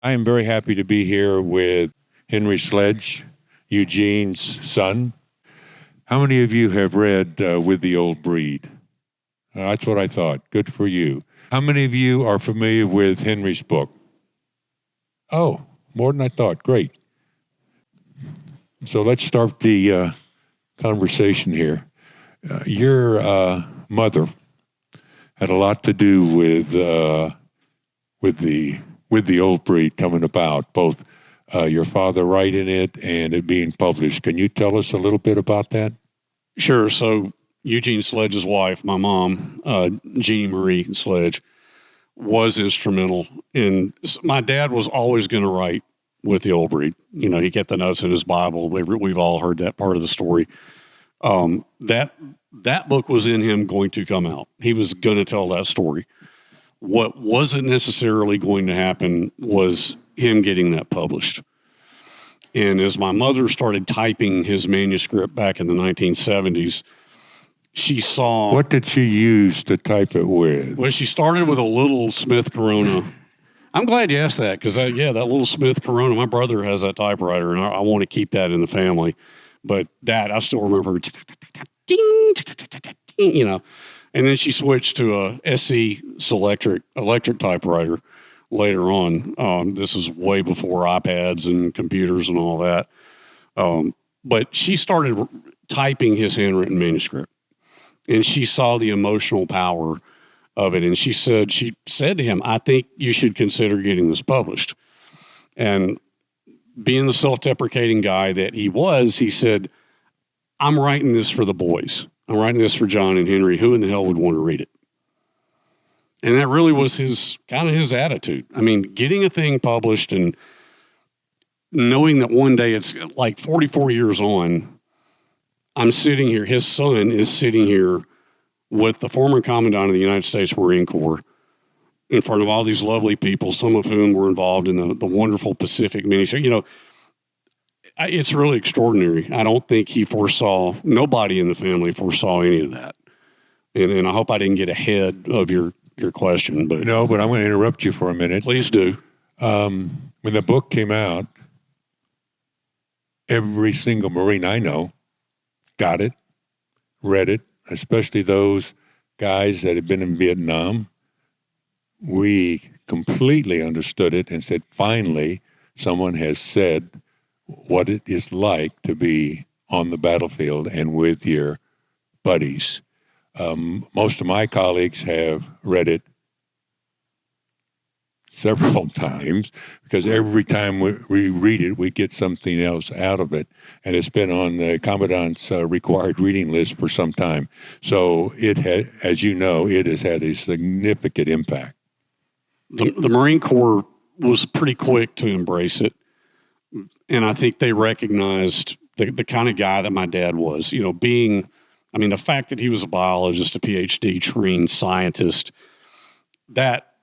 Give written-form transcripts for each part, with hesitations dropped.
I am very happy to be here with Henry Sledge, Eugene's son. How many of you have read With the Old Breed? That's what I thought. Good for you. How many of you are familiar with Henry's book? Oh, more than I thought. Great. So let's start the conversation here. Your mother had a lot to do with the Old Breed coming about, both your father writing it and it being published. Can you tell us a little bit about that? Sure. So Eugene Sledge's wife, my mom, Jeannie Marie Sledge, was instrumental in. My dad was always going to write with the Old Breed. You know, he kept the notes in his Bible. We've all heard that part of the story. That book was in him going to come out. He was going to tell that story. What wasn't necessarily going to happen was him getting that published. And as my mother started typing his manuscript back in the 1970s, she saw... What did she use to type it with? Well, she started with a little Smith Corona. I'm glad you asked that, because, that little Smith Corona, my brother has that typewriter, and I want to keep that in the family. But that, I still remember, you know. And then she switched to a SE electric typewriter later on. This is way before iPads and computers and all that. But she started typing his handwritten manuscript, and she saw the emotional power of it. And she said to him, "I think you should consider getting this published." And being the self-deprecating guy that he was, he said, "I'm writing this for the boys. I'm writing this for John and Henry. Who in the hell would want to read it?" And that really was his attitude. I mean, getting a thing published and knowing that one day, it's like 44 years on, I'm sitting here, his son is sitting here with the former commandant of the United States Marine Corps in front of all these lovely people, some of whom were involved in the wonderful Pacific ministry. You know, it's really extraordinary. I don't think nobody in the family foresaw any of that. And I hope I didn't get ahead of your question. But no, but I'm going to interrupt you for a minute. Please do. When the book came out, every single Marine I know got it, read it, especially those guys that had been in Vietnam. We completely understood it and said, finally, someone has said what it is like to be on the battlefield and with your buddies. Most of my colleagues have read it several times, because every time we read it, we get something else out of it. And it's been on the Commandant's required reading list for some time. So it has, as you know, it has had a significant impact. The Marine Corps was pretty quick to embrace it. And I think they recognized the kind of guy that my dad was, you know, the fact that he was a biologist, a PhD trained scientist, that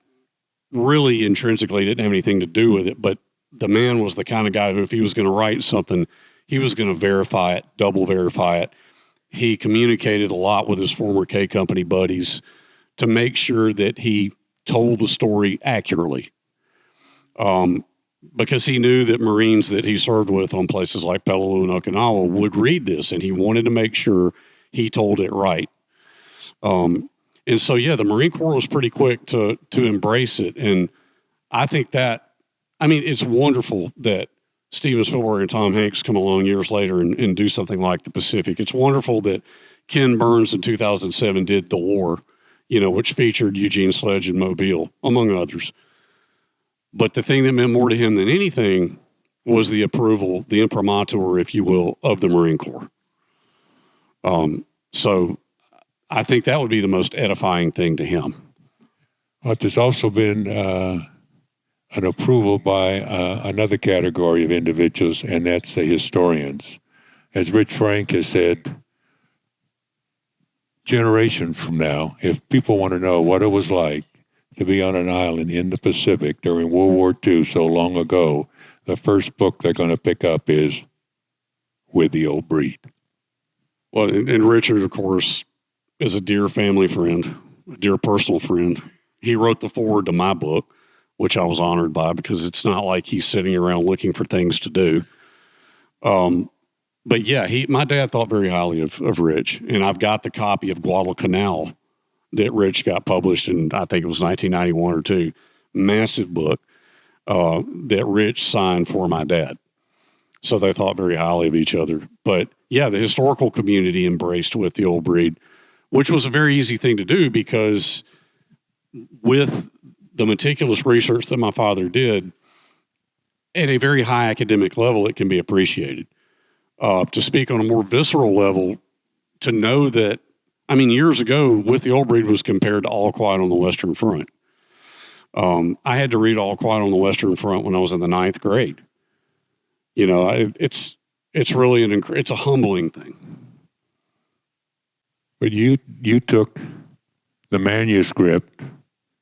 really intrinsically didn't have anything to do with it. But the man was the kind of guy who, if he was going to write something, he was going to verify it, double verify it. He communicated a lot with his former K Company buddies to make sure that he told the story accurately. Because he knew that Marines that he served with on places like Peleliu and Okinawa would read this, and he wanted to make sure he told it right. And so, the Marine Corps was pretty quick to embrace it. And I think it's wonderful that Steven Spielberg and Tom Hanks come along years later and do something like the Pacific. It's wonderful that Ken Burns in 2007 did The War, which featured Eugene Sledge in Mobile, among others. But the thing that meant more to him than anything was the approval, the imprimatur, if you will, of the Marine Corps. So I think that would be the most edifying thing to him. But there's also been an approval by another category of individuals, and that's the historians. As Rich Frank has said, generations from now, if people want to know what it was like to be on an island in the Pacific during World War II so long ago, the first book they're going to pick up is With the Old Breed. Well, and Richard, of course, is a dear family friend, a dear personal friend. He wrote the foreword to my book, which I was honored by, because it's not like he's sitting around looking for things to do. But yeah, my dad thought very highly of Rich, and I've got the copy of Guadalcanal that Rich got published in, I think it was 1991 or two, massive book that Rich signed for my dad. So they thought very highly of each other. But yeah, the historical community embraced With the Old Breed, which was a very easy thing to do, because with the meticulous research that my father did, at a very high academic level, it can be appreciated. To speak on a more visceral level, to know that, I mean, years ago, With the Old Breed was compared to All Quiet on the Western Front. I had to read All Quiet on the Western Front when I was in the 9th grade. You know, it's really it's a humbling thing. But you took the manuscript.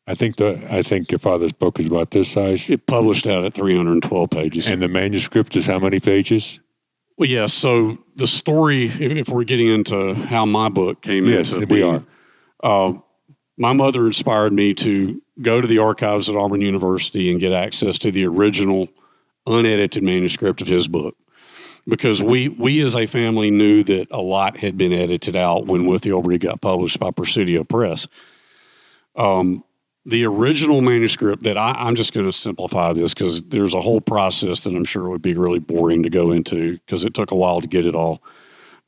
I think your father's book is about this size. It published out at 312 pages. And the manuscript is how many pages? Well, yeah. So the story, if we're getting into how my book came yes, into we being, are. My mother inspired me to go to the archives at Auburn University and get access to the original unedited manuscript of his book, because we as a family knew that a lot had been edited out when With the Old Breed got published by Presidio Press. The original manuscript that I'm just going to simplify this, because there's a whole process that I'm sure would be really boring to go into, because it took a while to get it all.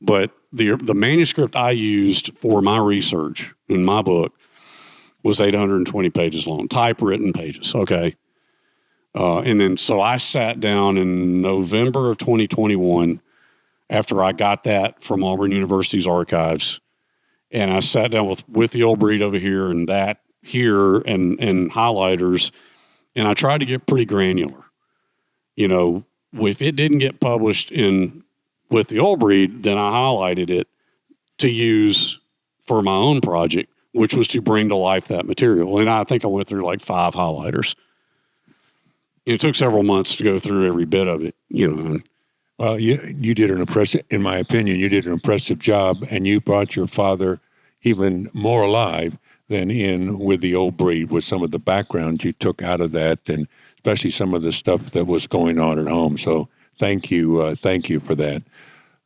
But the manuscript I used for my research in my book was 820 pages long, typewritten pages. Okay. And then, so I sat down in November of 2021 after I got that from Auburn University's archives, and I sat down with the Old Breed over here and that here and highlighters, and I tried to get pretty granular. You know, if it didn't get published with the Old Breed, then I highlighted it to use for my own project, which was to bring to life that material. And I think I went through like 5 highlighters. It took several months to go through every bit of it, you know. Well, you did an impressive, in my opinion, you did an impressive job, and you brought your father even more alive than in With the Old Breed, with some of the background you took out of that, and especially some of the stuff that was going on at home. So thank you for that.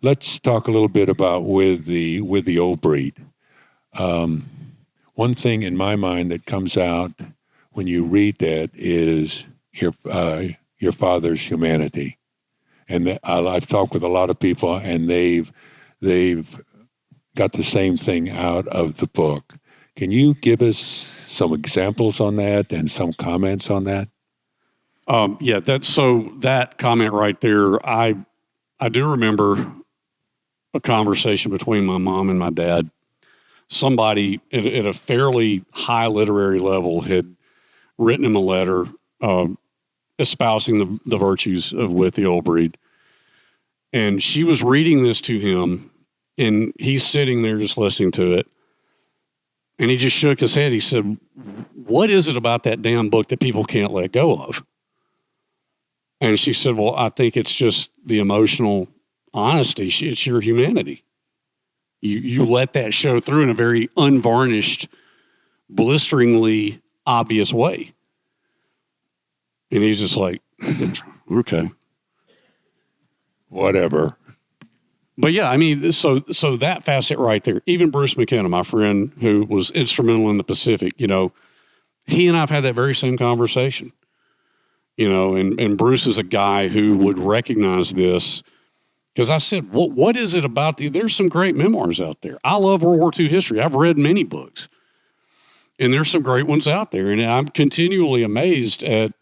Let's talk a little bit about With the Old Breed. One thing in my mind that comes out when you read that is your father's humanity, and I've talked with a lot of people, and they've got the same thing out of the book. Can you give us some examples on that and some comments on that? Yeah, that comment right there, I do remember a conversation between my mom and my dad. Somebody at a fairly high literary level had written him a letter espousing the virtues of With the Old Breed. And she was reading this to him, and he's sitting there just listening to it. And he just shook his head. He said, "What is it about that damn book that people can't let go of?" And she said, "Well, I think it's just the emotional honesty. It's your humanity. You let that show through in a very unvarnished, blisteringly obvious way." And he's just like, "Okay, whatever." But yeah, I mean, so that facet right there, even Bruce McKenna, my friend who was instrumental in the Pacific, you know, he and I've had that very same conversation, you know, and Bruce is a guy who would recognize this, because I said, what is it about there's some great memoirs out there. I love World War II history. I've read many books, and there's some great ones out there. And I'm continually amazed at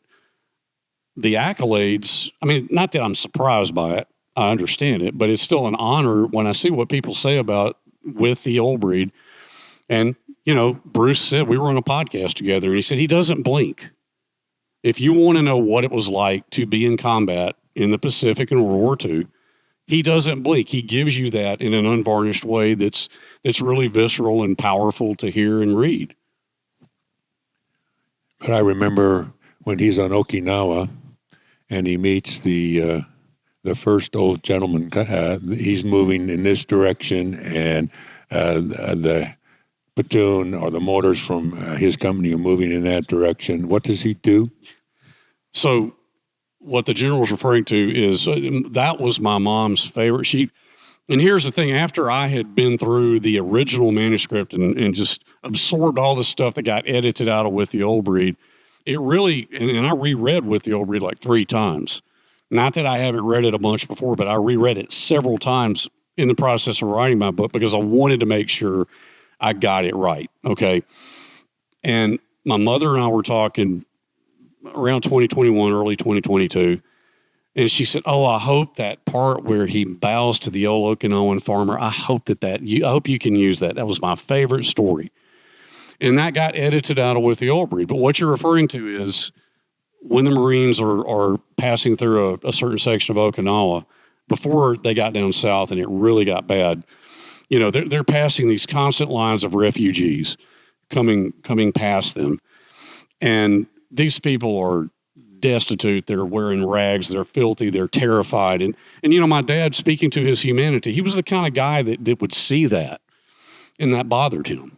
the accolades. I mean, not that I'm surprised by it. I understand it, but it's still an honor when I see what people say about With the Old Breed. And, you know, Bruce said, we were on a podcast together, and he said he doesn't blink. If you want to know what it was like to be in combat in the Pacific in World War II, he doesn't blink. He gives you that in an unvarnished way that's really visceral and powerful to hear and read. But I remember when he's on Okinawa and he meets the first old gentleman. He's moving in this direction, and the platoon or the mortars from his company are moving in that direction, what does he do? So what the general's referring to is that was my mom's favorite. And here's the thing, after I had been through the original manuscript and just absorbed all the stuff that got edited out of With the Old Breed, it really, and I reread With the Old Breed like 3 times. Not that I haven't read it a bunch before, but I reread it several times in the process of writing my book because I wanted to make sure I got it right, okay? And my mother and I were talking around 2021, early 2022, and she said, "Oh, I hope that part where he bows to the old Okinawan farmer, I hope I hope you can use that. That was my favorite story." And that got edited out of With the Old Breed. But what you're referring to is when the Marines are passing through a certain section of Okinawa, before they got down south and it really got bad, you know, they're passing these constant lines of refugees coming past them. And these people are destitute, they're wearing rags, they're filthy, they're terrified. And you know, my dad, speaking to his humanity, he was the kind of guy that would see that, and that bothered him.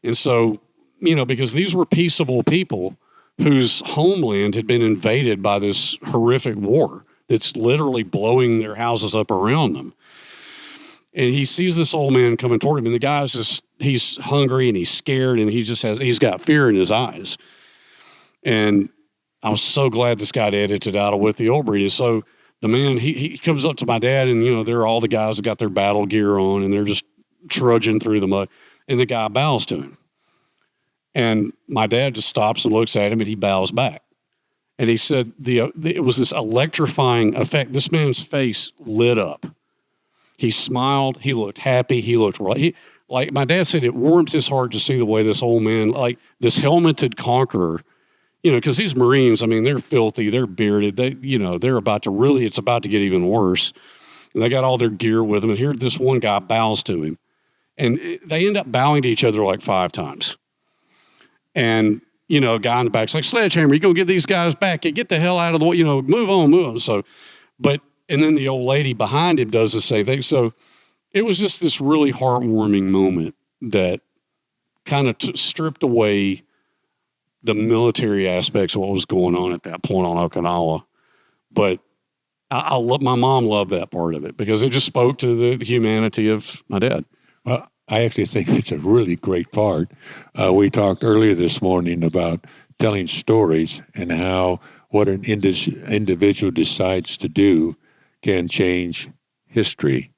And so, you know, because these were peaceable people whose homeland had been invaded by this horrific war that's literally blowing their houses up around them. And he sees this old man coming toward him, and the guy's he's hungry and he's scared, and he's got fear in his eyes. And I was so glad this got edited out of With the Old Breed. So the man, he comes up to my dad, and, you know, they're all the guys that got their battle gear on, and they're just trudging through the mud. And the guy bows to him. And my dad just stops and looks at him, and he bows back. And he said it was this electrifying effect. This man's face lit up. He smiled. He looked happy. He looked right. Like my dad said, it warmed his heart to see the way this old man, like this helmeted conqueror, you know, because these Marines, I mean, they're filthy, they're bearded, they're about to it's about to get even worse. And they got all their gear with them. And here this one guy bows to him. And they end up bowing to each other like 5 times. And, you know, a guy in the back's like, "Sledgehammer, you go get these guys back. Get the hell out of the way, you know, move on. So, and then the old lady behind him does the same thing. So it was just this really heartwarming moment that kind of stripped away the military aspects of what was going on at that point on Okinawa. But my mom loved that part of it because it just spoke to the humanity of my dad. Well, I actually think it's a really great part. We talked earlier this morning about telling stories and how what an individual decides to do can change history.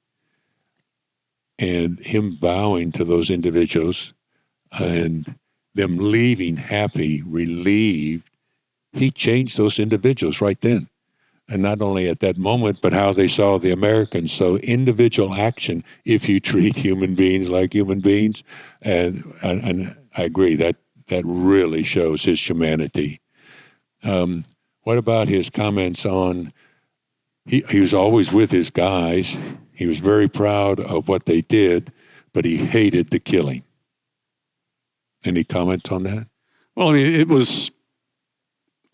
And him bowing to those individuals and them leaving happy, relieved, he changed those individuals right then. And not only at that moment, but how they saw the Americans. So individual action, if you treat human beings like human beings, and I agree, that really shows his humanity. What about his comments on, he was always with his guys, he was very proud of what they did, but he hated the killing. Any comments on that? Well, I mean, it was,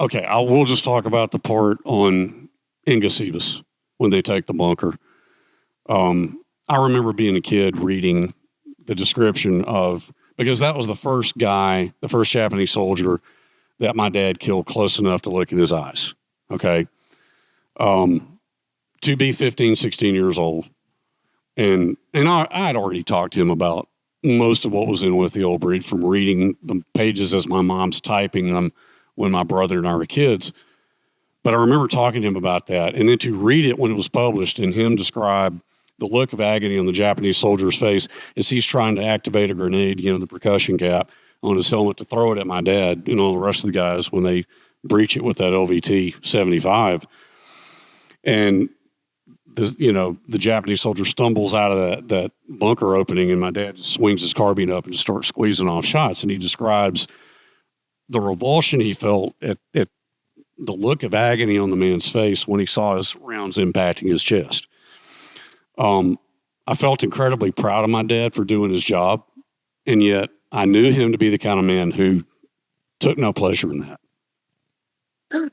okay, we'll just talk about the part on Ingusibus when they take the bunker. I remember being a kid reading the description of, because that was the first Japanese soldier that my dad killed close enough to look in his eyes, okay? To be 15, 16 years old. And I'd already talked to him about most of what was in With the Old Breed from reading the pages as my mom's typing them when my brother and I were kids. But I remember talking to him about that. And then to read it when it was published and him describe the look of agony on the Japanese soldier's face as he's trying to activate a grenade, you know, the percussion cap on his helmet to throw it at my dad, you know, the rest of the guys when they breach it with that LVT 75. And the Japanese soldier stumbles out of that bunker opening, and my dad swings his carbine up and just starts squeezing off shots. And he describes the revulsion he felt at the look of agony on the man's face when he saw his rounds impacting his chest. I felt incredibly proud of my dad for doing his job, and yet I knew him to be the kind of man who took no pleasure in that. And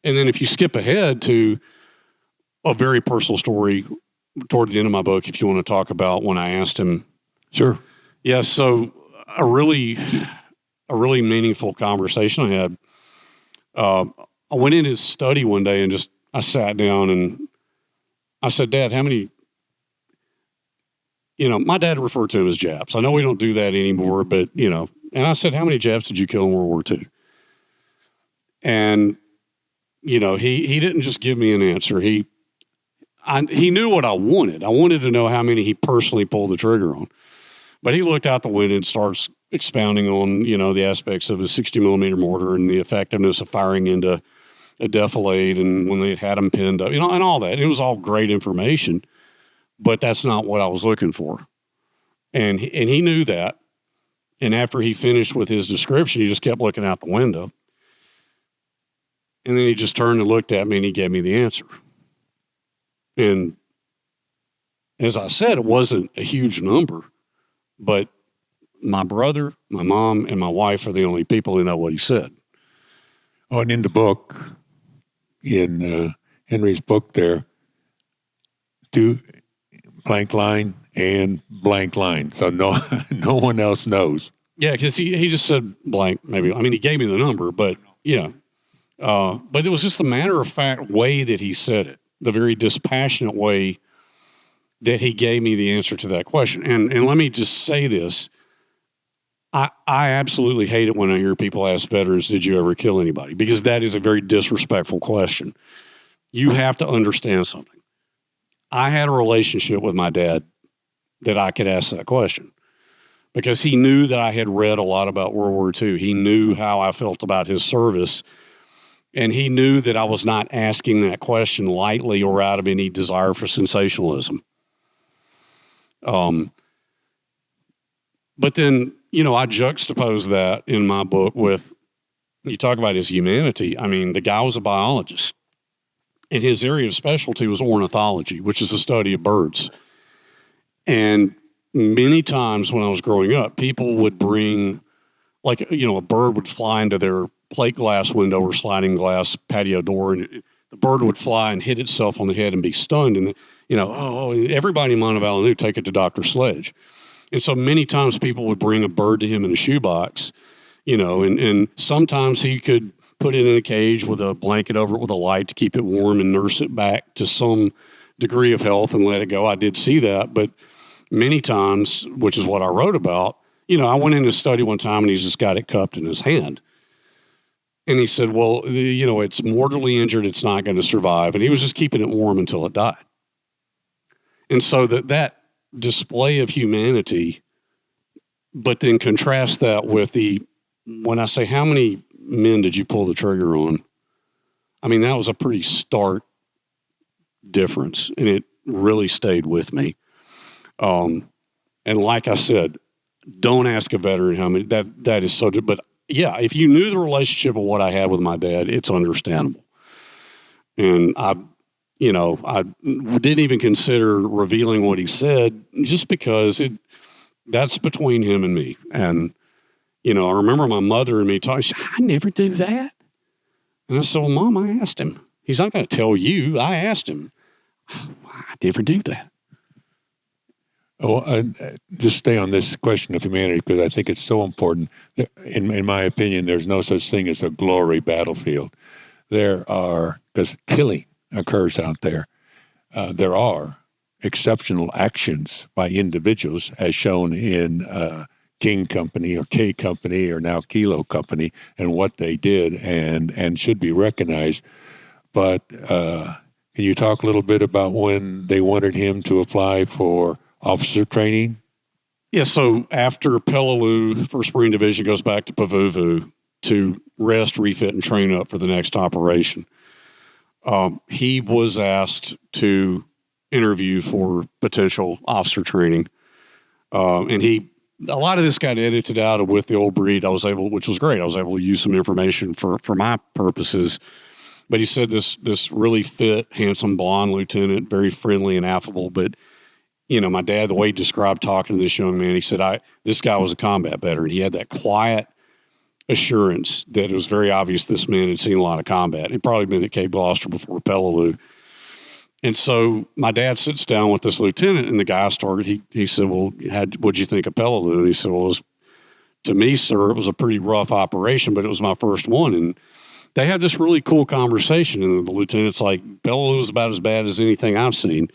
then if you skip ahead to a very personal story toward the end of my book, if you want to talk about when I asked him. Sure. Yeah, so a really meaningful conversation I had. I went in his study one day and I sat down and I said, Dad, how many, my dad referred to them as Japs. I know we don't do that anymore, but, and I said, how many Japs did you kill in World War II? And, he didn't just give me an answer. He knew what I wanted. I wanted to know how many he personally pulled the trigger on. But he looked out the window and starts expounding on, the aspects of a 60 millimeter mortar and the effectiveness of firing into a defilade and when they had them pinned up, and all that. It was all great information, but that's not what I was looking for. And he knew that. And after he finished with his description, he just kept looking out the window. And then he just turned and looked at me and he gave me the answer. And as I said, it wasn't a huge number, but my brother, my mom, and my wife are the only people who know what he said. Oh, and in the book, in Henry's book there, do blank line and blank line. So no one else knows. Yeah, because he just said blank, maybe. I mean, he gave me the number, but yeah. But it was just the matter-of-fact way that he said it, the very dispassionate way that he gave me the answer to that question. And let me just say this. I absolutely hate it when I hear people ask veterans, did you ever kill anybody? Because that is a very disrespectful question. You have to understand something. I had a relationship with my dad that I could ask that question because he knew that I had read a lot about World War II. He knew how I felt about his service, and he knew that I was not asking that question lightly or out of any desire for sensationalism. But then, I juxtapose that in my book with, you talk about his humanity. I mean, the guy was a biologist, and his area of specialty was ornithology, which is the study of birds. And many times when I was growing up, people would bring, a bird would fly into their plate glass window or sliding glass patio door, and the bird would fly and hit itself on the head and be stunned. And, everybody in Naval knew, take it to Dr. Sledge. And so many times people would bring a bird to him in a shoebox, and sometimes he could put it in a cage with a blanket over it with a light to keep it warm and nurse it back to some degree of health and let it go. I did see that, but many times, which is what I wrote about, I went in his study one time and he's just got it cupped in his hand. And he said, well, it's mortally injured. It's not going to survive. And he was just keeping it warm until it died. And so that display of humanity, but then contrast that with when I say, how many men did you pull the trigger on? I mean, that was a pretty stark difference, and it really stayed with me. And like I said, don't ask a veteran how many, that is so, but yeah, if you knew the relationship of what I had with my dad, it's understandable. And I didn't even consider revealing what he said just because that's between him and me. And, I remember my mother and me talking, she said, I never do that. And I said, well, Mom, I asked him. He's not going to tell you. I asked him. I never do that. Oh, just stay on this question of humanity because I think it's so important. In my opinion, there's no such thing as a glory battlefield. Because killing occurs out there. There are exceptional actions by individuals, as shown in King Company or K Company or now Kilo Company, and what they did and should be recognized. But can you talk a little bit about when they wanted him to apply for officer training? Yeah, so after Peleliu, 1st Marine Division goes back to Pavuvu to rest, refit, and train up for the next operation. He was asked to interview for potential officer training. And a lot of this got edited out with the old breed. Which was great. I was able to use some information for my purposes. But he said this really fit, handsome, blonde lieutenant, very friendly and affable. But, my dad, the way he described talking to this young man, he said, this guy was a combat veteran. He had that quiet assurance that it was very obvious this man had seen a lot of combat. He'd probably been at Cape Gloucester before Peleliu. And so my dad sits down with this lieutenant, and the guy started, he said, well, what'd you think of Peleliu? And he said, well, it was to me, sir, it was a pretty rough operation, but it was my first one. And they had this really cool conversation. And the lieutenant's like, Belleau was about as bad as anything I've seen.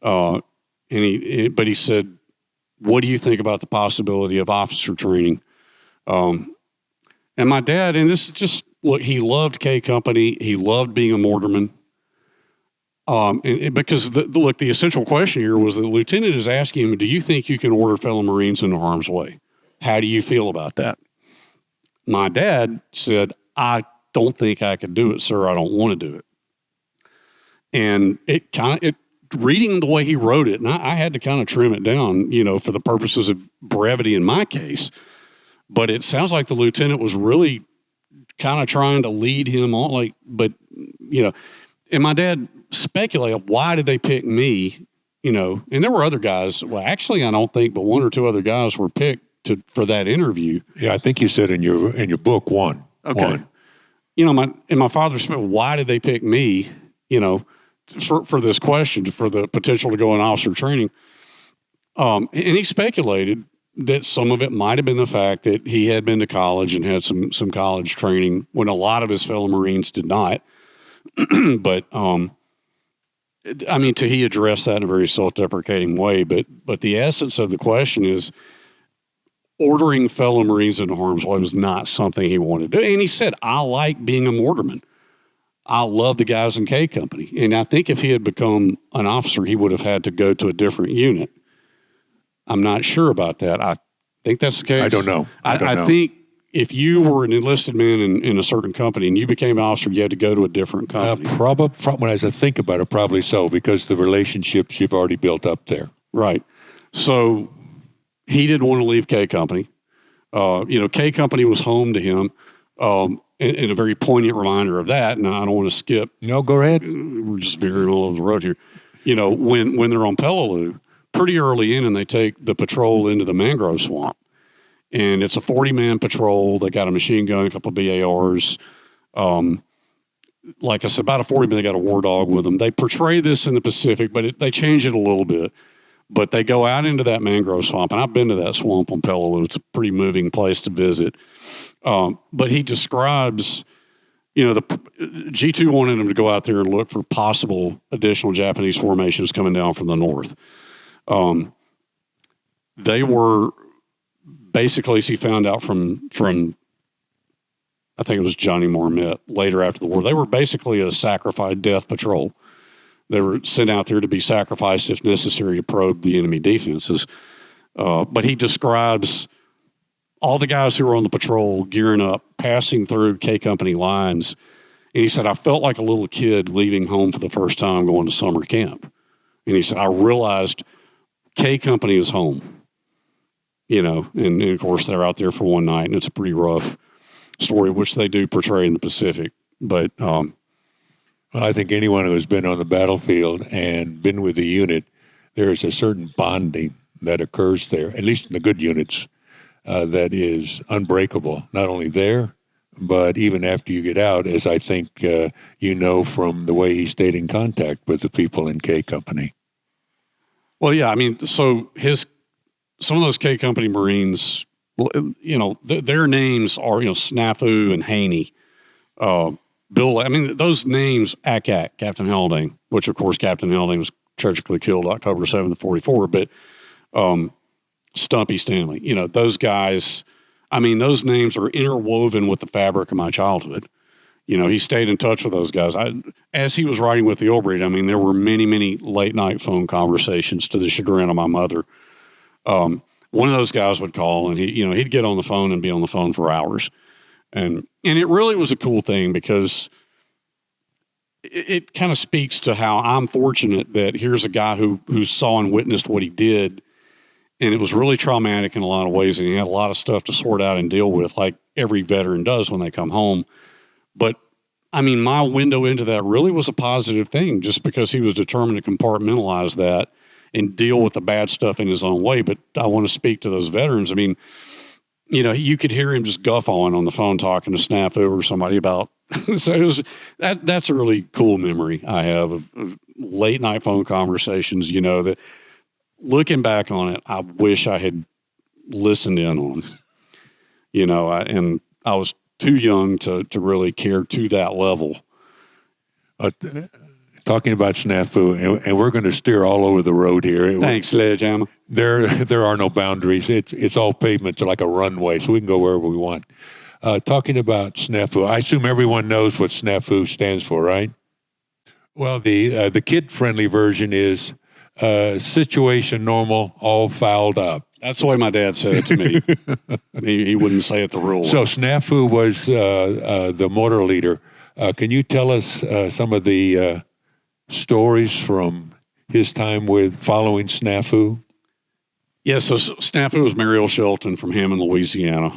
But he said, what do you think about the possibility of officer training? And my dad, and this is just, look, he loved K Company. He loved being a mortarman. Because the essential question here was the lieutenant is asking him, do you think you can order fellow Marines into harm's way? How do you feel about that? My dad said, I don't think I could do it, sir. I don't want to do it. And reading the way he wrote it, and I had to kind of trim it down, for the purposes of brevity in my case. But it sounds like the lieutenant was really kind of trying to lead him on, and my dad speculated, why did they pick me? And there were other guys. Well, actually, I don't think, but one or two other guys were picked for that interview. Yeah, I think you said in your book one. Okay. One. My father said, why did they pick me? For this question, for the potential to go in officer training. And he speculated that some of it might have been the fact that he had been to college and had some college training when a lot of his fellow Marines did not. But he addressed that in a very self-deprecating way. But the essence of the question is, ordering fellow Marines into harm's way was not something he wanted to do. And he said, I like being a mortarman. I love the guys in K Company. And I think if he had become an officer, he would have had to go to a different unit. I'm not sure about that. I think that's the case. I don't know. I think if you were an enlisted man in a certain company and you became an officer, you had to go to a different company. When I think about it, probably so, because the relationships you've already built up there. Right. So he didn't want to leave K Company. K Company was home to him. And a very poignant reminder of that, and I don't want to skip. No, go ahead. We're just veering all over the road here. When they're on Peleliu, pretty early in, and they take the patrol into the mangrove swamp. And it's a 40-man patrol. They got a machine gun, a couple of BARs. Like I said, about a 40-man, they got a war dog with them. They portray this in the Pacific, but they change it a little bit. But they go out into that mangrove swamp, and I've been to that swamp on Peleliu. It's a pretty moving place to visit. But he describes, the G2 wanted him to go out there and look for possible additional Japanese formations coming down from the north. They were basically, as he found out from I think it was Johnny Marmette later after the war, they were basically a sacrificed death patrol. They were sent out there to be sacrificed if necessary to probe the enemy defenses. But he describes all the guys who were on the patrol gearing up, passing through K Company lines. And he said, I felt like a little kid leaving home for the first time going to summer camp. And he said, I realized K Company is home. And of course they're out there for one night, and it's a pretty rough story, which they do portray in the Pacific. But well, I think anyone who has been on the battlefield and been with the unit, there is a certain bonding that occurs there, at least in the good units, that is unbreakable, not only there, but even after you get out, as I think from the way he stayed in contact with the people in K Company. Well, yeah, so some of those K Company Marines, their names are, Snafu and Haney, Bill, those names, Akak, Captain Haldane, which of course Captain Haldane was tragically killed October 7th, 1944, but Stumpy Stanley, those guys, those names are interwoven with the fabric of my childhood. He stayed in touch with those guys. As he was writing with the Old Breed, there were many, many late night phone conversations to the chagrin of my mother. One of those guys would call and he'd get on the phone and be on the phone for hours. And it really was a cool thing because it kind of speaks to how I'm fortunate that here's a guy who saw and witnessed what he did. And it was really traumatic in a lot of ways. And he had a lot of stuff to sort out and deal with, like every veteran does when they come home. But my window into that really was a positive thing, just because he was determined to compartmentalize that and deal with the bad stuff in his own way. But I want to speak to those veterans. You could hear him just guffawing on the phone talking to Snafu or somebody about. So that's a really cool memory I have of late night phone conversations. That looking back on it, I wish I had listened in on. and I was too young to really care to that level. Talking about Snafu, and we're going to steer all over the road here. Thanks, Sledgehammer. There are no boundaries. It's all pavement to like a runway, so we can go wherever we want. Talking about Snafu, I assume everyone knows what Snafu stands for, right? Well, the kid-friendly version is situation normal, all fouled up. That's the way my dad said it to me. he wouldn't say it the real way. So Snafu was the motor leader. Can you tell us some of the stories from his time with following Snafu? Yeah, so Snafu was Mariel Shelton from Hammond, Louisiana.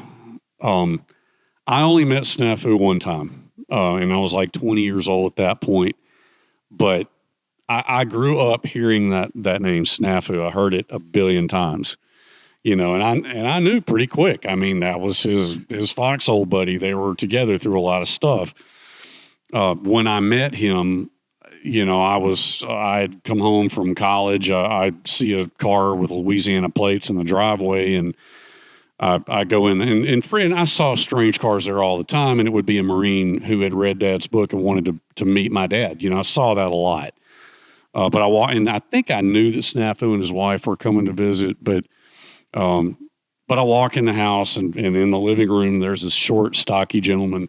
I only met Snafu one time, and I was like 20 years old at that point. But I grew up hearing that name Snafu. I heard it a billion times, and I knew pretty quick. I mean, that was his foxhole buddy. They were together through a lot of stuff. When I met him, I'd come home from college. I'd see a car with Louisiana plates in the driveway, and I go in, and I saw strange cars there all the time, and it would be a Marine who had read Dad's book and wanted to meet my dad. I saw that a lot. But I think I knew that Snafu and his wife were coming to visit, but I walk in the house, and in the living room, there's this short, stocky gentleman,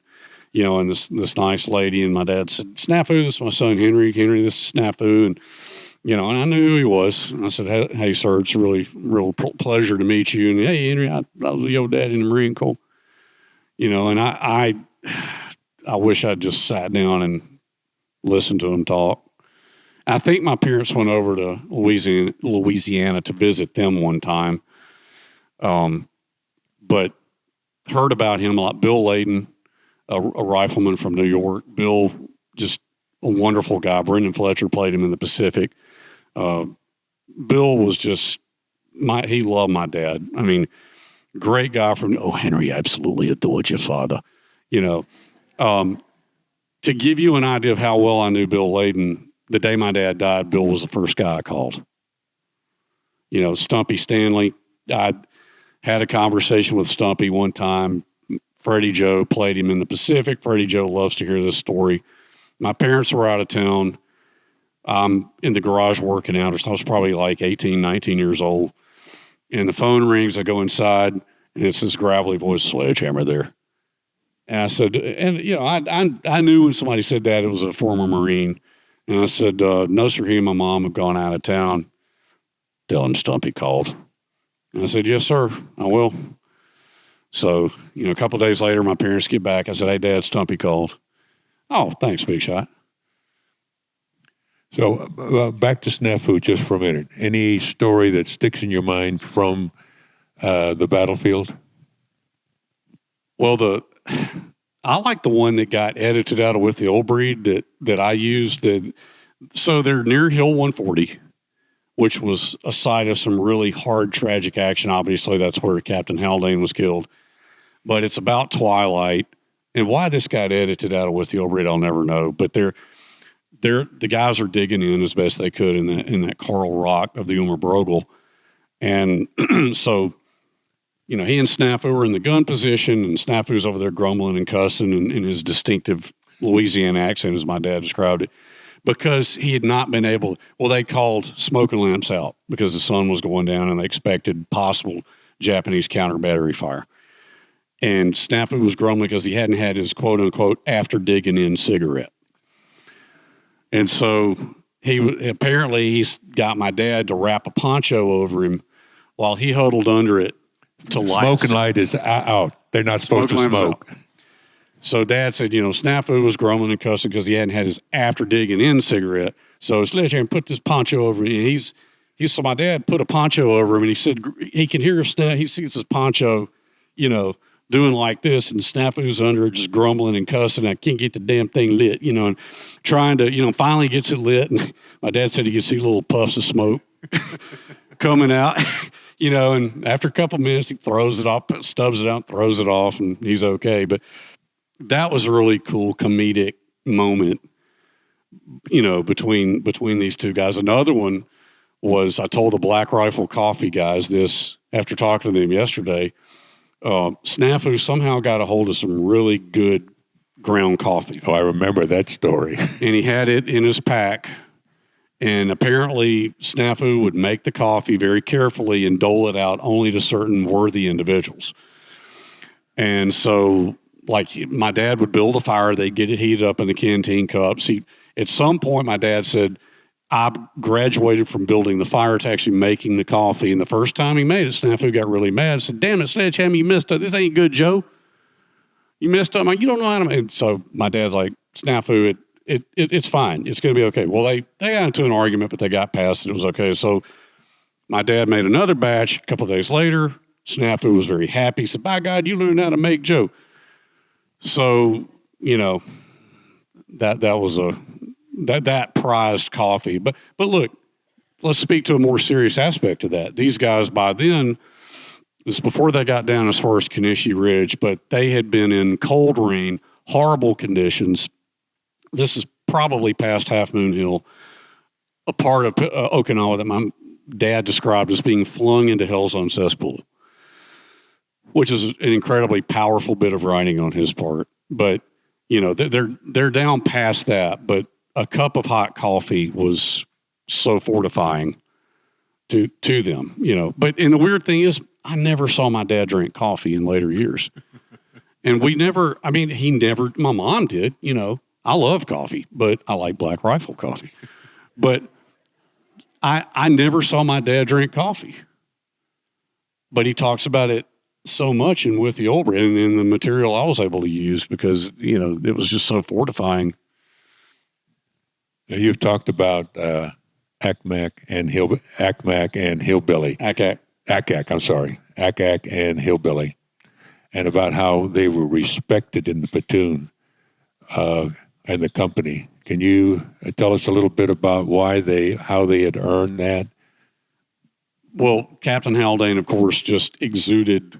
and this nice lady, and my dad said, "Snafu, this is my son, Henry. Henry, this is Snafu." And, and I knew who he was. And I said, "Hey, sir, it's a real pleasure to meet you." And, "Hey, Henry, I was your dad in the Marine Corps." And I wish I'd just sat down and listened to him talk. I think my parents went over to Louisiana to visit them one time. But heard about him a lot. Bill Layden, a rifleman from New York. Bill, just a wonderful guy. Brendan Fletcher played him in the Pacific. Bill was just he loved my dad. I mean, great guy Henry, I absolutely adored your father. To give you an idea of how well I knew Bill Layden, the day my dad died, Bill was the first guy I called. Stumpy Stanley, I had a conversation with Stumpy one time. Freddie Joe played him in the Pacific. Freddie Joe loves to hear this story. My parents were out of town. I'm in the garage working out. So I was probably like 18, 19 years old. And the phone rings. I go inside, and it's this gravelly voice, "Sledgehammer there." And I said, I knew when somebody said that it was a former Marine. And I said, "No, sir, he and my mom have gone out of town. Tell him Stumpy called." And I said, "Yes, sir, I will." So, a couple of days later, my parents get back. I said, "Hey, Dad, Stumpy called." "Oh, thanks, big shot." So back to Snafu just for a minute. Any story that sticks in your mind from the battlefield? Well, I like the one that got edited out of With the Old Breed that I used. So they're near Hill 140, which was a site of some really hard, tragic action. Obviously, that's where Captain Haldane was killed. But it's about twilight. And why this got edited out of With the Old Breed, I'll never know. But the guys are digging in as best they could in that coral rock of the Umer Brogel. And so, he and Snafu were in the gun position, and Snafu's over there grumbling and cussing in his distinctive Louisiana accent, as my dad described it, because he had not been able, they called smoking lamps out because the sun was going down and they expected possible Japanese counter-battery fire. And Snafu was grumbling because he hadn't had his quote-unquote after digging in cigarette. And so he's got my dad to wrap a poncho over him while he huddled under it to light. Smoking light is out. They're not supposed to smoke. So Dad said, Snafu was grumbling and cussing because he hadn't had his after digging in cigarette. So Sledgehammer put this poncho over him. And so my dad put a poncho over him, and he said he can hear he sees his poncho, doing like this, and Snafu's under it, just grumbling and cussing. I can't get the damn thing lit, and trying to, finally gets it lit. And my dad said he could see little puffs of smoke coming out, and after a couple minutes, he throws it off, stubs it out, throws it off, and he's okay. But that was a really cool comedic moment, between these two guys. Another one was, I told the Black Rifle Coffee guys this after talking to them yesterday. Snafu somehow got a hold of some really good ground coffee. Oh, I remember that story. And he had it in his pack. And apparently Snafu would make the coffee very carefully and dole it out only to certain worthy individuals. And so, like, my dad would build a fire. They'd get it heated up in the canteen cups. At some point, my dad said, I graduated from building the fire to actually making the coffee. And the first time he made it, Snafu got really mad. Said, damn it, Sledgehammer, you missed it. This ain't good, Joe. You missed it. I'm like, you don't know how to make it. So my dad's like, Snafu, it's fine. It's going to be okay. Well, they got into an argument, but they got past it. It was okay. So my dad made another batch a couple of days later. Snafu was very happy. He said, by God, you learned how to make Joe. So, you know, that was that prized coffee. But look, let's speak to a more serious aspect of that. These guys by then, this is before they got down as far as Kanishi Ridge, but they had been in cold rain, horrible conditions. This is probably past Half Moon Hill, a part of Okinawa that my dad described as being flung into hell's own cesspool, which is an incredibly powerful bit of writing on his part. But, you know, they're down past that, but a cup of hot coffee was so fortifying to them, you know. But, and the weird thing is, I never saw my dad drink coffee in later years. And my mom did, you know. I love coffee, but I like Black Rifle coffee. But I never saw my dad drink coffee. But he talks about it so much and with the old bread and in the material I was able to use because, you know, it was just so fortifying. Now, you've talked about Akak and Hillbilly. Akak and Hillbilly, and about how they were respected in the platoon and the company. Can you tell us a little bit about how they had earned that? Well, Captain Haldane, of course, just exuded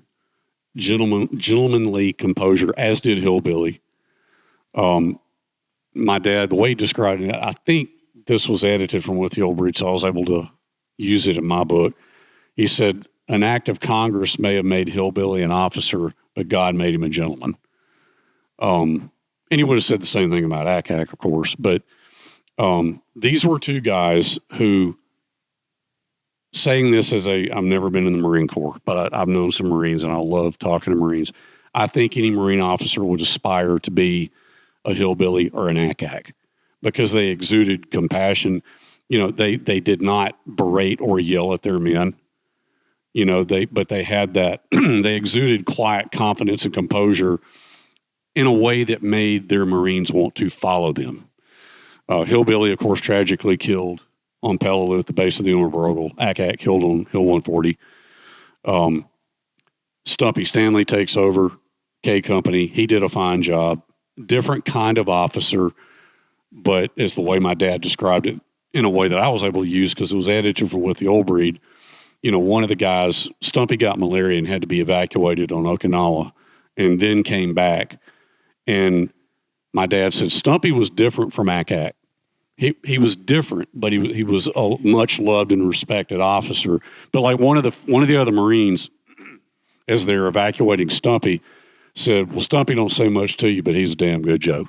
gentlemanly composure, as did Hillbilly. My dad, the way he described it, I think this was edited from With the Old Breed, so I was able to use it in my book. He said, an act of Congress may have made Hillbilly an officer, but God made him a gentleman. And he would have said the same thing about Akak, of course. But these were two guys who, saying this as I've never been in the Marine Corps, but I've known some Marines and I love talking to Marines. I think any Marine officer would aspire to be a Hillbilly or an Akak because they exuded compassion. You know, they did not berate or yell at their men. You know, but they had that, they exuded quiet confidence and composure in a way that made their Marines want to follow them. Hillbilly, of course, tragically killed on Peleliu at the base of the Umaborogel. Akak killed on Hill 140. Stumpy Stanley takes over K Company. He did a fine job. Different kind of officer, but it's the way my dad described it in a way that I was able to use because it was edited from With the Old Breed. You know, one of the guys, Stumpy, got malaria and had to be evacuated on Okinawa and then came back. And my dad said Stumpy was different from Akak. He was different, but he was a much loved and respected officer. But like one of the other Marines, as they're evacuating Stumpy, said, "Well, Stumpy don't say much to you, but he's a damn good Joe."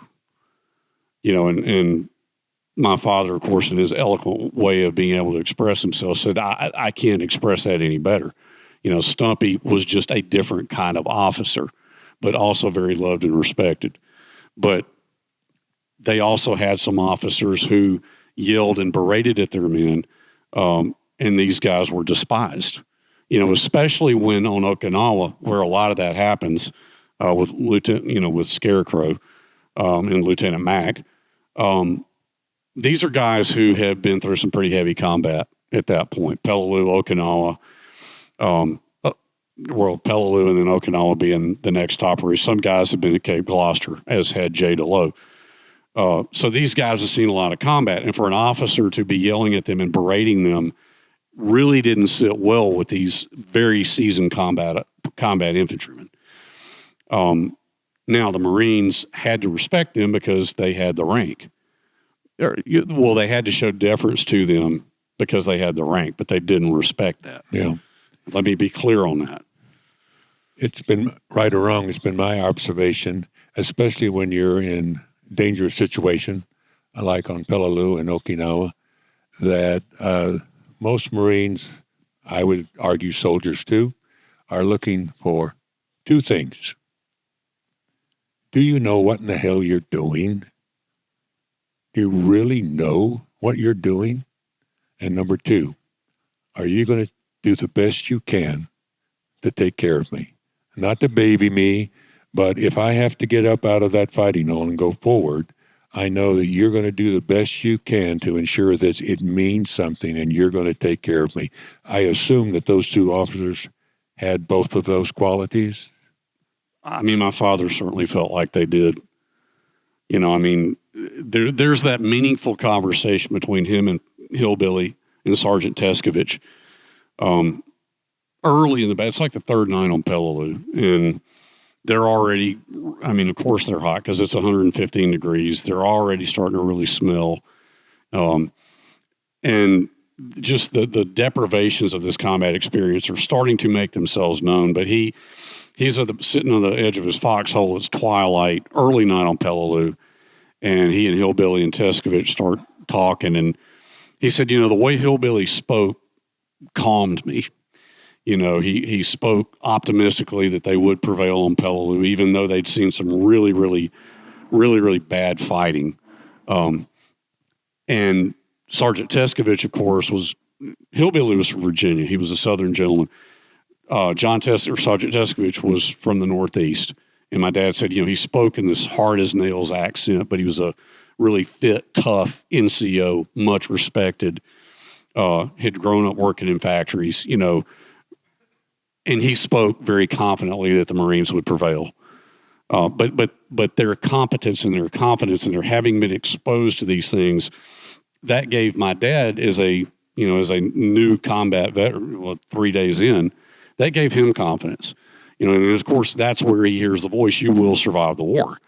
You know, and my father, of course, in his eloquent way of being able to express himself, said, "I can't express that any better." You know, Stumpy was just a different kind of officer, but also very loved and respected. But they also had some officers who yelled and berated at their men, and these guys were despised. You know, especially when on Okinawa, where a lot of that happens with Scarecrow and Lieutenant Mack. These are guys who have been through some pretty heavy combat at that point. Peleliu, Okinawa, Peleliu and then Okinawa being the next top race. Some guys have been at Cape Gloucester, as had Jay DeLoe. So these guys have seen a lot of combat. And for an officer to be yelling at them and berating them really didn't sit well with these very seasoned combat infantrymen. Now, the Marines had to respect them because they had the rank. Well, they had to show deference to them because they had the rank, but they didn't respect that. Yeah. Let me be clear on that. It's been right or wrong. It's been my observation, especially when you're in dangerous situation, like on Peleliu and Okinawa, that most Marines, I would argue soldiers too, are looking for two things. Do you know what in the hell you're doing? Do you really know what you're doing? And number two, are you going to do the best you can to take care of me? Not to baby me, but if I have to get up out of that fighting hole and go forward, I know that you're going to do the best you can to ensure that it means something and you're going to take care of me. I assume that those two officers had both of those qualities. I mean, my father certainly felt like they did. You know, I mean, there's that meaningful conversation between him and Hillbilly and Sergeant Teskovich early in the battle. It's like the third night on Peleliu, and they're already, I mean, of course they're hot because it's 115 degrees. They're already starting to really smell. And just the deprivations of this combat experience are starting to make themselves known. But he's sitting on the edge of his foxhole. It's twilight, early night on Peleliu, and he and Hillbilly and Teskovich start talking. And he said, you know, the way Hillbilly spoke calmed me. You know, he spoke optimistically that they would prevail on Peleliu, even though they'd seen some really, really, really, really bad fighting. And Sergeant Teskovich, of course, Hillbilly was from Virginia. He was a Southern gentleman. Sergeant Teskovich was from the Northeast. And my dad said, you know, he spoke in this hard-as-nails accent, but he was a really fit, tough NCO, much respected, had grown up working in factories, you know, and he spoke very confidently that the Marines would prevail. But their competence and their confidence and their having been exposed to these things, that gave my dad as a new combat veteran, 3 days in, that gave him confidence. You know, and of course that's where he hears the voice, you will survive the war.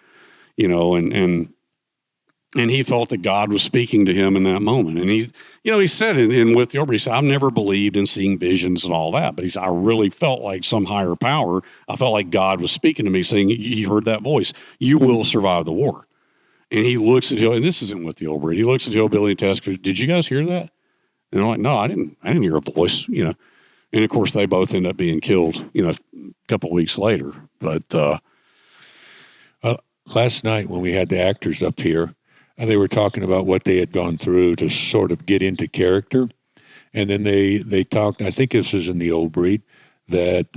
You know, and he felt that God was speaking to him in that moment. And he said in With the Order, he said, I've never believed in seeing visions and all that, but he said, I really felt like some higher power. I felt like God was speaking to me saying, he heard that voice, you will survive the war. And he looks at Hill, and this isn't With the Old Breed. He looks at Hillbilly and Teskovich, did you guys hear that? And I'm like, no, I didn't hear a voice, you know. And of course they both end up being killed, you know, a couple of weeks later. But last night when we had the actors up here, and they were talking about what they had gone through to sort of get into character. And then they talked, I think this is in the Old Breed, that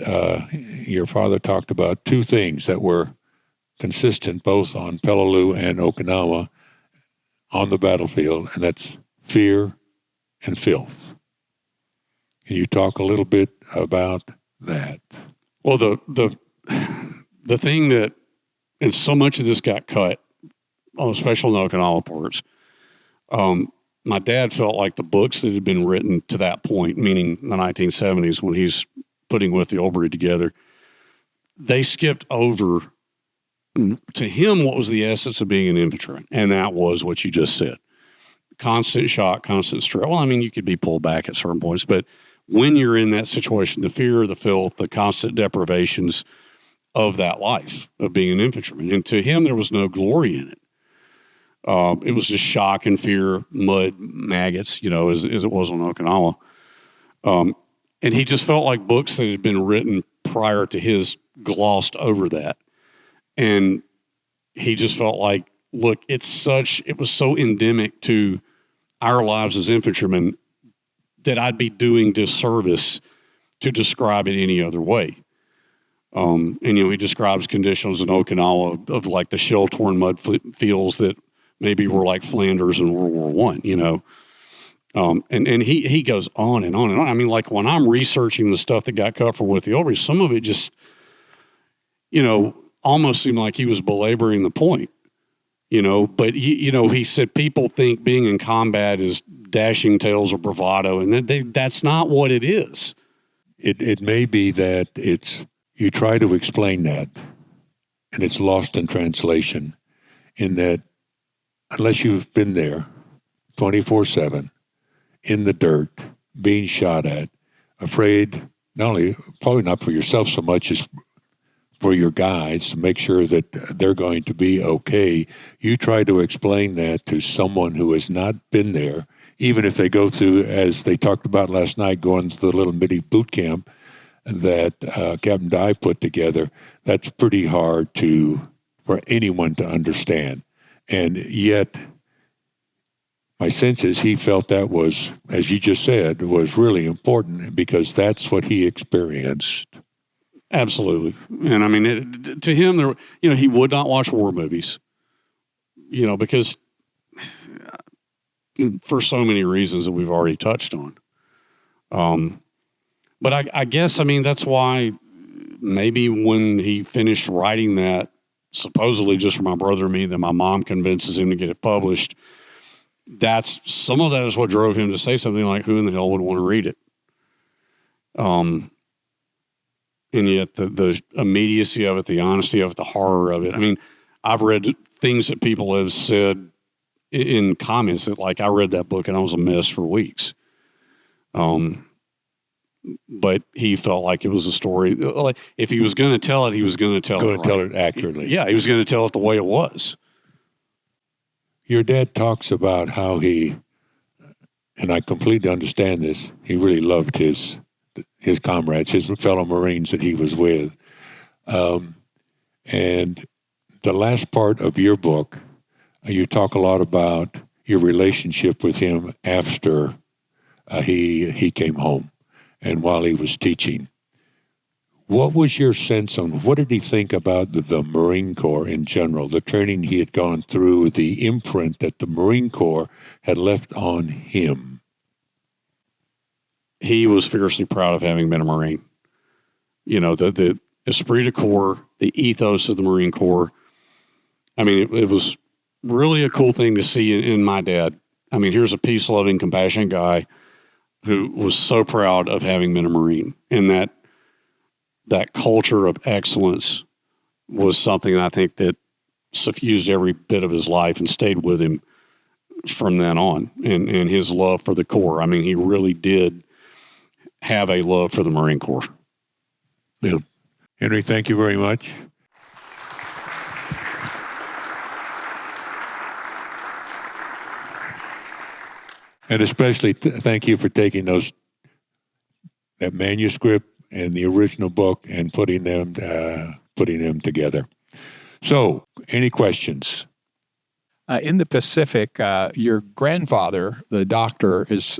your father talked about two things that were consistent both on Peleliu and Okinawa on the battlefield, and that's fear and filth. Can you talk a little bit about that? Well, the thing that, and so much of this got cut, especially on Okinawa parts, my dad felt like the books that had been written to that point, meaning the 1970s when he's putting With the Old Breed together, they skipped over to him what was the essence of being an infantryman, and that was what you just said. Constant shock, constant stress. Well, I mean, you could be pulled back at certain points, but when you're in that situation, the fear, the filth, the constant deprivations of that life, of being an infantryman, and to him there was no glory in it. It was just shock and fear, mud, maggots, you know, as it was on Okinawa. And he just felt like books that had been written prior to his glossed over that. And he just felt like, look, it was so endemic to our lives as infantrymen that I'd be doing disservice to describe it any other way. And, you know, he describes conditions in Okinawa of like the shell-torn mud fields that maybe were like Flanders in World War I, you know. And he goes on and on and on. I mean, like when I'm researching the stuff that got cut from With the Old Breed, some of it just, you know, almost seemed like he was belaboring the point, you know. But, he said people think being in combat is dashing tales of bravado, and that's not what it is. It may be that you try to explain that, and it's lost in translation, in that unless you've been there 24/7 in the dirt, being shot at, afraid, probably not for yourself so much as for your guys to make sure that they're going to be okay. You try to explain that to someone who has not been there, even if they go through, as they talked about last night, going to the little mini boot camp that Captain Dye put together. That's pretty hard for anyone to understand. And yet, my sense is he felt that was, as you just said, was really important because that's what he experienced. Absolutely. And I mean, to him, he would not watch war movies, because for so many reasons that we've already touched on. But I guess, that's why maybe when he finished writing that, supposedly just for my brother and me, that my mom convinces him to get it published, some of that is what drove him to say something like, who in the hell would want to read it? And yet the immediacy of it, the honesty of it, the horror of it. I've read things that people have said in comments that, like, I read that book and I was a mess for weeks. But he felt like it was a story. Like, if he was going to tell it, he was going to tell it right. Tell it accurately. Yeah, he was going to tell it the way it was. Your dad talks about how and I completely understand this, he really loved his comrades, his fellow Marines that he was with. And the last part of your book, you talk a lot about your relationship with him after he came home and while he was teaching. What was your sense on, what did he think about the Marine Corps in general, the training he had gone through, the imprint that the Marine Corps had left on him? He was fiercely proud of having been a Marine. The esprit de corps, the ethos of the Marine Corps. It was really a cool thing to see in my dad. Here's a peace-loving, compassionate guy who was so proud of having been a Marine. And that culture of excellence was something I think that suffused every bit of his life and stayed with him from then on. And his love for the Corps. He really did have a love for the Marine Corps. Yeah. Henry, thank you very much. And especially thank you for taking that manuscript and the original book and putting them together. So, any questions? In the Pacific, your grandfather, the doctor, is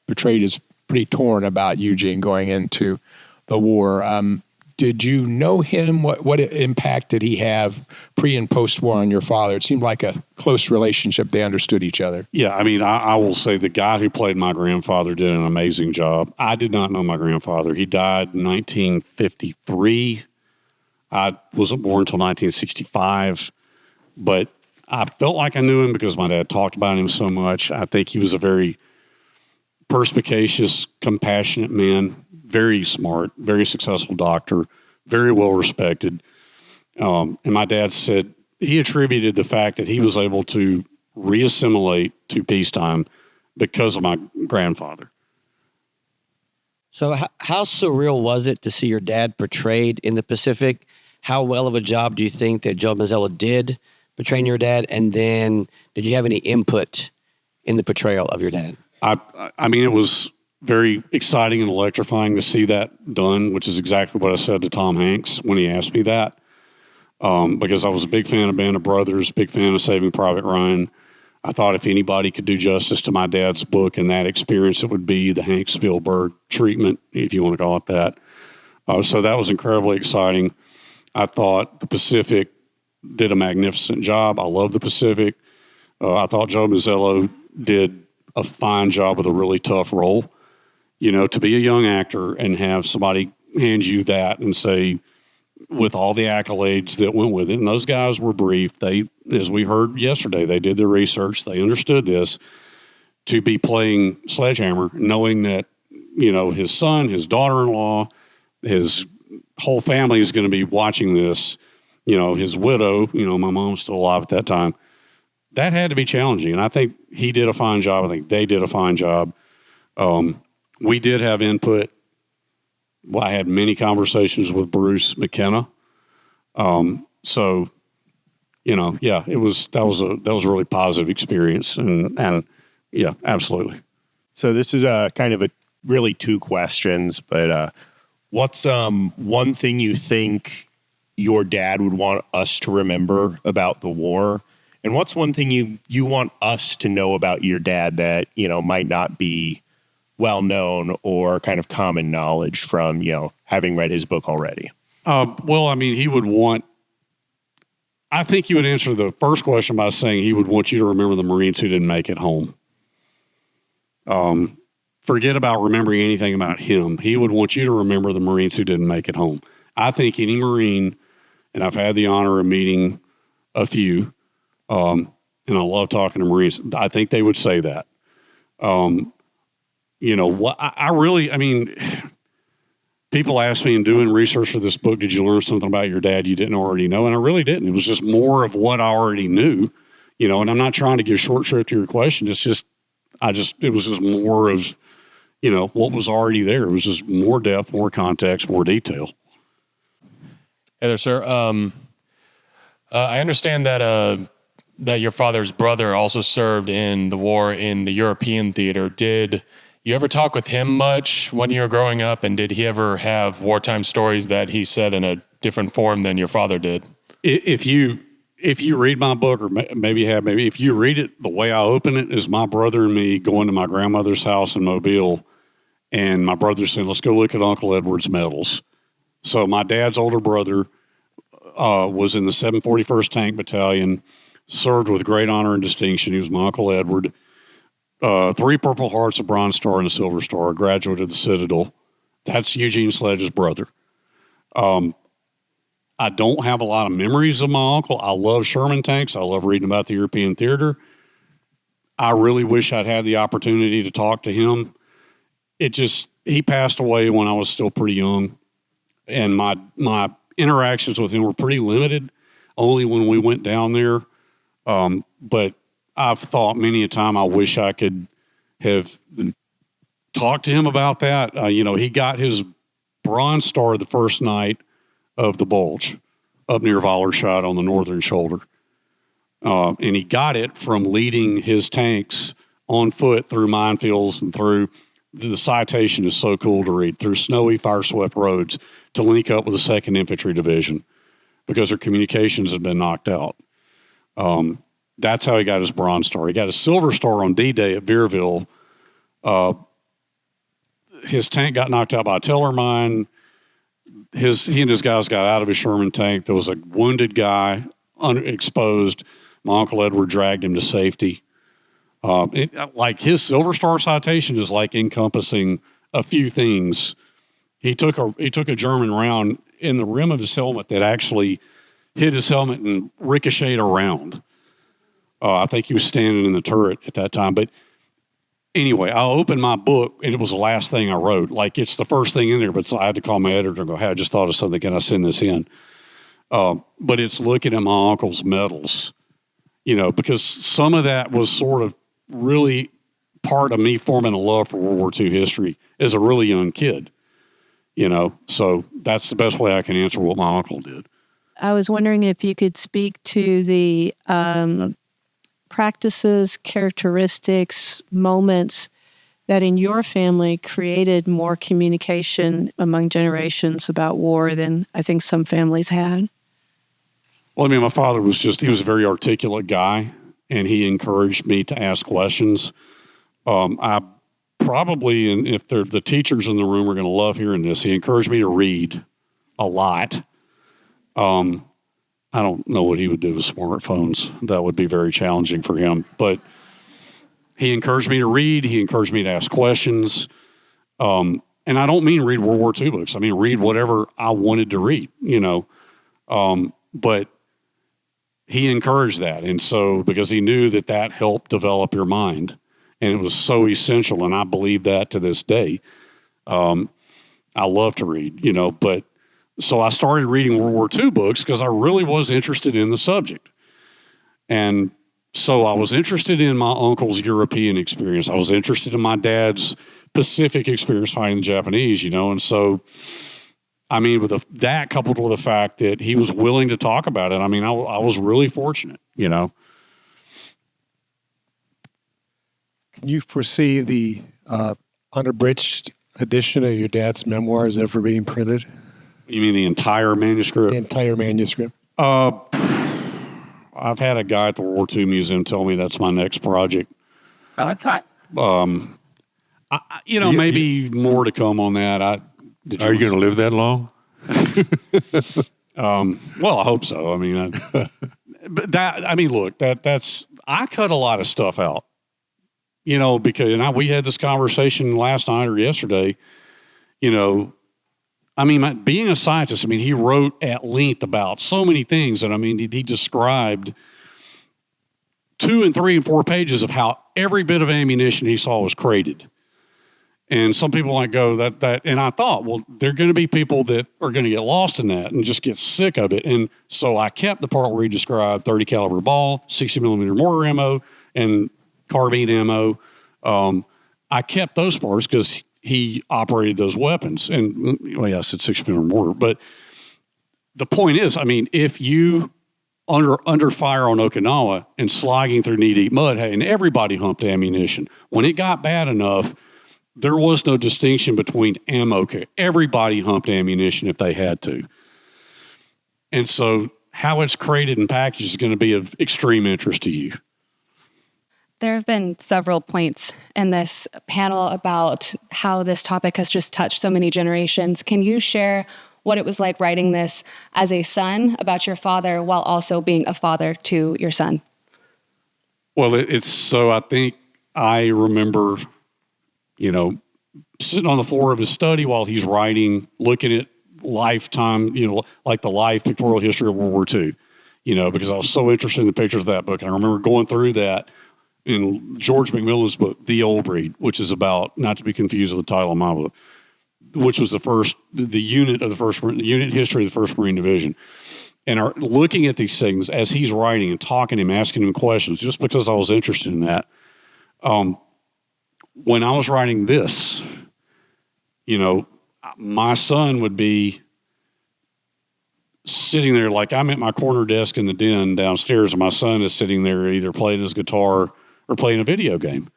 portrayed as pretty torn about Eugene going into the war. Did you know him? What impact did he have pre and post war on your father? It seemed like a close relationship. They understood each other. Yeah, I will say the guy who played my grandfather did an amazing job. I did not know my grandfather. He died in 1953. I wasn't born until 1965, but I felt like I knew him because my dad talked about him so much. I think he was a very perspicacious, compassionate man, very smart, very successful doctor, very well respected. And my dad said he attributed the fact that he was able to reassimilate to peacetime because of my grandfather. So how surreal was it to see your dad portrayed in the Pacific? How well of a job do you think that Joe Mazzello did portraying your dad? And then did you have any input in the portrayal of your dad? It was very exciting and electrifying to see that done, which is exactly what I said to Tom Hanks when he asked me that. Because I was a big fan of Band of Brothers, big fan of Saving Private Ryan. I thought if anybody could do justice to my dad's book and that experience, it would be the Hank Spielberg treatment, if you want to call it that. So that was incredibly exciting. I thought the Pacific did a magnificent job. I love the Pacific. I thought Joe Mazzello did a fine job with a really tough role. To be a young actor and have somebody hand you that and say, with all the accolades that went with it, and those guys were briefed. They, as we heard yesterday, they did their research. They understood this. To be playing Sledgehammer, knowing that, his son, his daughter-in-law, his whole family is going to be watching this, his widow, my mom was still alive at that time. That had to be challenging. And I think he did a fine job. I think they did a fine job. We did have input. Well, I had many conversations with Bruce McKenna, So, yeah, that was a really positive experience, and yeah, absolutely. So this is a kind of really two questions, but what's one thing you think your dad would want us to remember about the war? And what's one thing you want us to know about your dad that, might not be well known or kind of common knowledge from, having read his book already? Well, I mean, I think he would answer the first question by saying he would want you to remember the Marines who didn't make it home. Forget about remembering anything about him. He would want you to remember the Marines who didn't make it home. I think any Marine, and I've had the honor of meeting a few, and I love talking to Marines, I think they would say that. People ask me in doing research for this book, did you learn something about your dad you didn't already know? And I really didn't. It was just more of what I already knew, and I'm not trying to give short shrift to your question. It's just, it was just more of, what was already there. It was just more depth, more context, more detail. Hey there, sir. I understand that your father's brother also served in the war in the European theater. Did you ever talk with him much when you were growing up, and did he ever have wartime stories that he said in a different form than your father did? If you read my book, or maybe if you read it, the way I open it is my brother and me going to my grandmother's house in Mobile, and my brother said, let's go look at Uncle Edward's medals. So my dad's older brother was in the 741st Tank Battalion, served with great honor and distinction. He was my Uncle Edward. 3 Purple Hearts, a Bronze Star, and a Silver Star, a graduate of the Citadel. That's Eugene Sledge's brother. I don't have a lot of memories of my uncle. I love Sherman tanks. I love reading about the European theater. I really wish I'd had the opportunity to talk to him. He passed away when I was still pretty young, and my interactions with him were pretty limited, only when we went down there. But I've thought many a time I wish I could have talked to him about that. He got his Bronze Star the first night of the Bulge up near Wallerscheid on the northern shoulder. And he got it from leading his tanks on foot through minefields and through, the citation is so cool to read, through snowy, fire-swept roads to link up with the 2nd Infantry Division because their communications had been knocked out. That's how he got his Bronze Star. He got his Silver Star on D-Day at Beerville. His tank got knocked out by a Teller mine. He and his guys got out of his Sherman tank. There was a wounded guy, exposed. My Uncle Edward dragged him to safety. His Silver Star citation is like encompassing a few things. He took a German round in the rim of his helmet that actually hit his helmet and ricocheted around. I think he was standing in the turret at that time. But anyway, I opened my book, and it was the last thing I wrote. It's the first thing in there, but I had to call my editor and go, hey, I just thought of something. Can I send this in? But it's looking at my uncle's medals, because some of that was sort of really part of me forming a love for World War II history as a really young kid, So that's the best way I can answer what my uncle did. I was wondering if you could speak to the practices, characteristics, moments that in your family created more communication among generations about war than I think some families had. Well, my father he was a very articulate guy, and he encouraged me to ask questions. I probably, and if the teachers in the room are going to love hearing this, he encouraged me to read a lot. I don't know what he would do with smartphones. That would be very challenging for him. But he encouraged me to read. He encouraged me to ask questions. And I don't mean read World War II books. I mean read whatever I wanted to read, But he encouraged that. And so, because he knew that helped develop your mind. And it was so essential. And I believe that to this day. I love to read, but so I started reading World War II books because I really was interested in the subject. And so I was interested in my uncle's European experience. I was interested in my dad's Pacific experience fighting the Japanese, And so I mean, that coupled with the fact that he was willing to talk about it, I mean, I was really fortunate, you know. Can you foresee the unabridged edition of your dad's memoirs ever being printed? You mean the entire manuscript? The entire manuscript. I've had a guy at the World War II Museum tell me that's my next project. Maybe more to come on that. Are you going to live that long? Well, I hope so. I mean, look, that's I cut a lot of stuff out, you know, because we had this conversation last night or yesterday, you know. I mean, being a scientist, I mean, he wrote at length about so many things. And I mean, he described 2 and 3 and 4 pages of how every bit of ammunition he saw was crated. And some people might go that, and I thought, well, there are going to be people that are going to get lost in that and just get sick of it. And so I kept the part where he described 30 caliber ball, 60 millimeter mortar ammo, and carbine ammo. I kept those parts because he operated those weapons. And I said 60 millimeter mortar, but the point is, I mean, if you under fire on Okinawa and slogging through knee-deep mud, hey, and everybody humped ammunition. When it got bad enough, there was no distinction between ammo. Everybody humped ammunition if they had to. And so how it's created and packaged is going to be of extreme interest to you. There have been several points in this panel about how this topic has just touched so many generations. Can you share what it was like writing this as a son about your father while also being a father to your son? Well, it's so I think I remember, you know, sitting on the floor of his study while he's writing, looking at lifetime, you know, like the life pictorial history of World War II, you know, because I was so interested in the pictures of that book. And I remember going through that in George McMillan's book, The Old Breed, which is about, not to be confused with the title of my book, which was the unit history of the 1st Marine Division. And looking at these things as he's writing and talking to him, asking him questions, just because I was interested in that. When I was writing this, you know, my son would be sitting there like I'm at my corner desk in the den downstairs, and my son is sitting there either playing his guitar or playing a video game,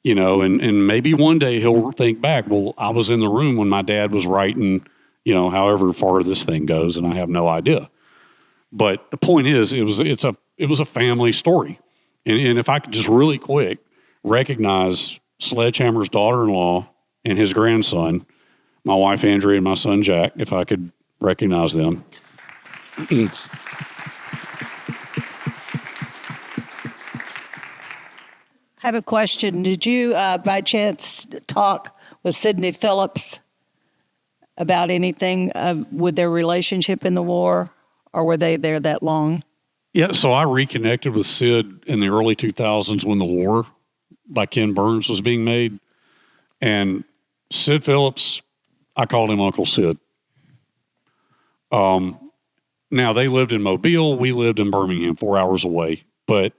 you know, and maybe one day he'll think back, well, I was in the room when my dad was writing, you know, however far this thing goes, and I have no idea. But the point is, it was a family story. And if I could just really quick recognize Sledgehammer's daughter-in-law and his grandson, my wife Andrea and my son Jack, if I could recognize them. I have a question. Did you, by chance, talk with Sydney Phillips about anything with their relationship in the war, or were they there that long? Yeah, so I reconnected with Sid in the early 2000s when The War by Ken Burns was being made. And Sid Phillips, I called him Uncle Sid. Now, they lived in Mobile. We lived in Birmingham, 4 hours away. But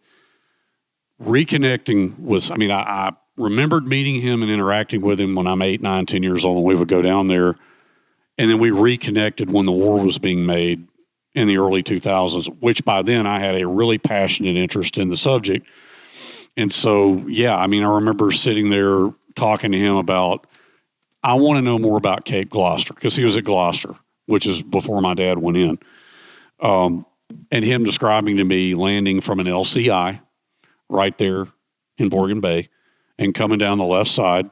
reconnecting was, I mean, I remembered meeting him and interacting with him when I'm 8, 9, 10 years old, and we would go down there. And then we reconnected when The War was being made in the early 2000s, which by then I had a really passionate interest in the subject. And so, yeah, I mean, I remember sitting there talking to him about, I want to know more about Cape Gloucester, because he was at Gloucester, which is before my dad went in. And him describing to me landing from an LCI right there in Borgen Bay and coming down the left side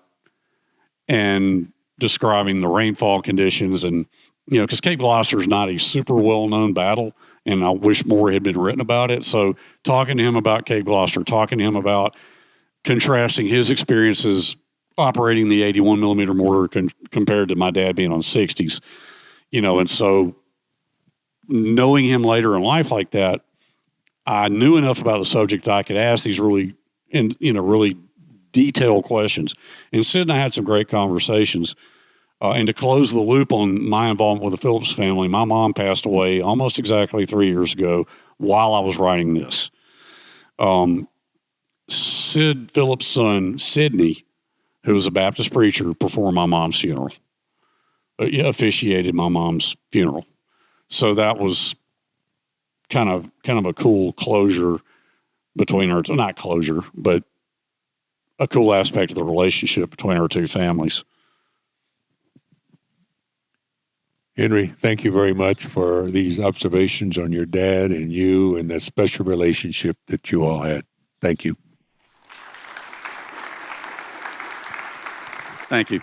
and describing the rainfall conditions. And, you know, because Cape Gloucester is not a super well-known battle, and I wish more had been written about it. So talking to him about Cape Gloucester, talking to him about contrasting his experiences operating the 81 millimeter mortar compared to my dad being on 60s, you know, and so knowing him later in life like that, I knew enough about the subject that I could ask these really detailed questions. And Sid and I had some great conversations. And to close the loop on my involvement with the Phillips family, my mom passed away almost exactly 3 years ago while I was writing this. Sid Phillips' son, Sydney, who was a Baptist preacher, performed my mom's funeral. officiated my mom's funeral. So that was kind of a cool closure between our, not closure, but a cool aspect of the relationship between our two families. Henry, thank you very much for these observations on your dad and you and that special relationship that you all had. Thank you. Thank you.